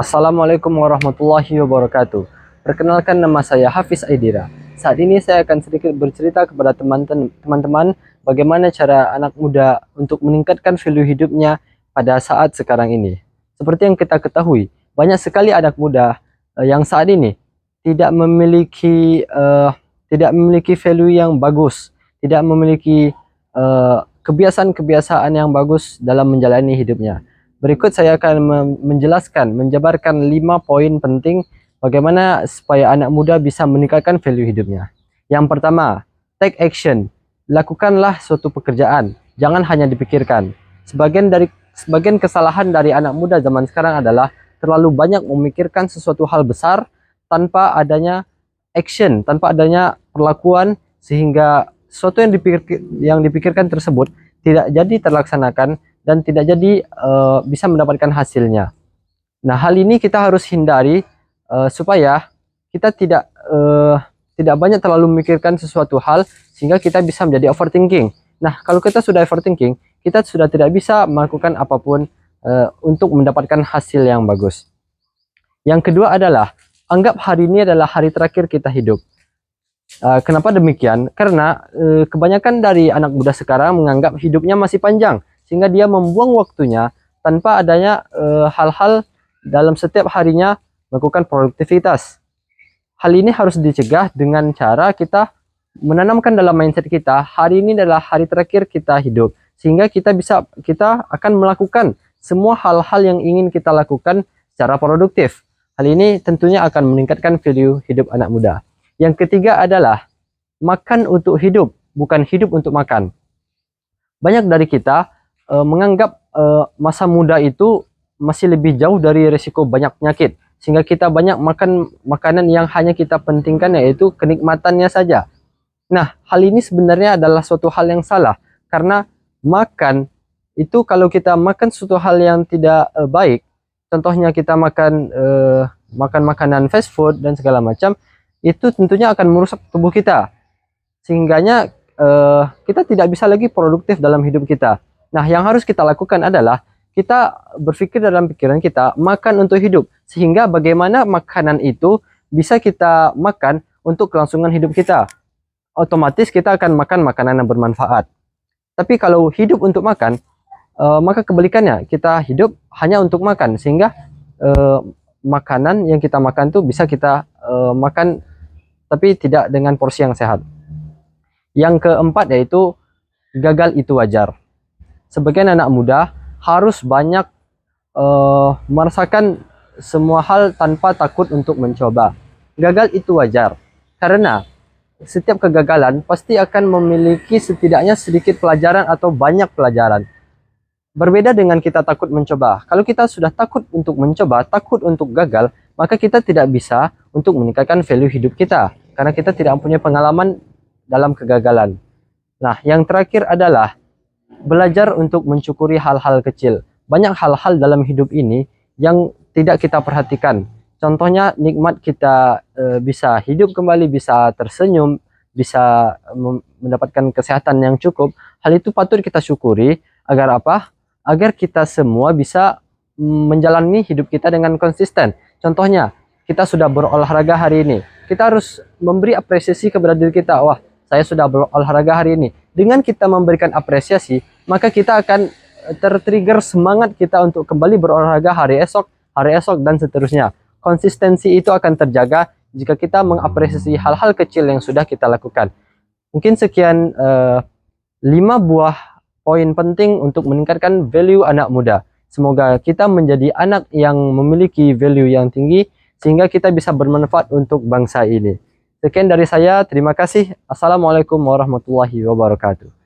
Assalamualaikum warahmatullahi wabarakatuh. Perkenalkan, nama saya Hafiz Aidira. Saat ini saya akan sedikit bercerita kepada teman-teman bagaimana cara anak muda untuk meningkatkan value hidupnya pada saat sekarang ini. Seperti yang kita ketahui, banyak sekali anak muda yang saat ini tidak memiliki value yang bagus, tidak memiliki kebiasaan-kebiasaan yang bagus dalam menjalani hidupnya. Berikut saya akan menjabarkan 5 poin penting bagaimana supaya anak muda bisa meningkatkan value hidupnya. Yang pertama, take action. Lakukanlah suatu pekerjaan, jangan hanya dipikirkan. Sebagian kesalahan dari anak muda zaman sekarang adalah terlalu banyak memikirkan sesuatu hal besar tanpa adanya action, tanpa adanya perlakuan, sehingga sesuatu yang dipikirkan tersebut tidak jadi terlaksanakan dan tidak jadi bisa mendapatkan hasilnya. Nah, hal ini kita harus hindari supaya kita tidak banyak terlalu memikirkan sesuatu hal sehingga kita bisa menjadi overthinking. Nah, kalau kita sudah overthinking, kita sudah tidak bisa melakukan apapun untuk mendapatkan hasil yang bagus. Yang kedua adalah anggap hari ini adalah hari terakhir kita hidup. Kenapa demikian? Karena kebanyakan dari anak muda sekarang menganggap hidupnya masih panjang, sehingga dia membuang waktunya tanpa adanya hal-hal dalam setiap harinya melakukan produktivitas. Hal ini harus dicegah dengan cara kita menanamkan dalam mindset kita, hari ini adalah hari terakhir kita hidup, sehingga kita akan melakukan semua hal-hal yang ingin kita lakukan secara produktif. Hal ini tentunya akan meningkatkan value hidup anak muda. Yang ketiga adalah makan untuk hidup, bukan hidup untuk makan. Banyak dari kita menganggap masa muda itu masih lebih jauh dari risiko banyak penyakit, sehingga kita banyak makan makanan yang hanya kita pentingkan, yaitu kenikmatannya saja. Nah, hal ini sebenarnya adalah suatu hal yang salah, karena makan itu, kalau kita makan suatu hal yang tidak baik, contohnya kita makan makanan fast food dan segala macam, itu tentunya akan merusak tubuh kita, sehingganya kita tidak bisa lagi produktif dalam hidup kita. Nah, yang harus kita lakukan adalah kita berpikir dalam pikiran kita, makan untuk hidup, sehingga bagaimana makanan itu bisa kita makan untuk kelangsungan hidup kita. Otomatis kita akan makan makanan yang bermanfaat. Tapi kalau hidup untuk makan, maka kebalikannya, kita hidup hanya untuk makan, sehingga makanan yang kita makan tuh bisa kita makan tapi tidak dengan porsi yang sehat. Yang keempat yaitu gagal itu wajar. Sebagian anak muda harus banyak merasakan semua hal tanpa takut untuk mencoba. Gagal itu wajar, karena setiap kegagalan pasti akan memiliki setidaknya sedikit pelajaran atau banyak pelajaran. Berbeda dengan kita takut mencoba. Kalau kita sudah takut untuk mencoba, takut untuk gagal, maka kita tidak bisa untuk meningkatkan value hidup kita, karena kita tidak mempunyai pengalaman dalam kegagalan. Nah, yang terakhir adalah belajar untuk mensyukuri hal-hal kecil. Banyak hal-hal dalam hidup ini yang tidak kita perhatikan. Contohnya, nikmat kita bisa hidup kembali, bisa tersenyum, bisa mendapatkan kesehatan yang cukup. Hal itu patut kita syukuri. Agar apa? Agar kita semua bisa menjalani hidup kita dengan konsisten. Contohnya, kita sudah berolahraga hari ini, kita harus memberi apresiasi kepada diri kita. Wah, saya sudah berolahraga hari ini. Dengan kita memberikan apresiasi, maka kita akan tertrigger semangat kita untuk kembali berolahraga hari esok, dan seterusnya. Konsistensi itu akan terjaga jika kita mengapresiasi hal-hal kecil yang sudah kita lakukan. Mungkin sekian 5 buah poin penting untuk meningkatkan value anak muda. Semoga kita menjadi anak yang memiliki value yang tinggi, sehingga kita bisa bermanfaat untuk bangsa ini. Sekian dari saya, terima kasih. Assalamualaikum warahmatullahi wabarakatuh.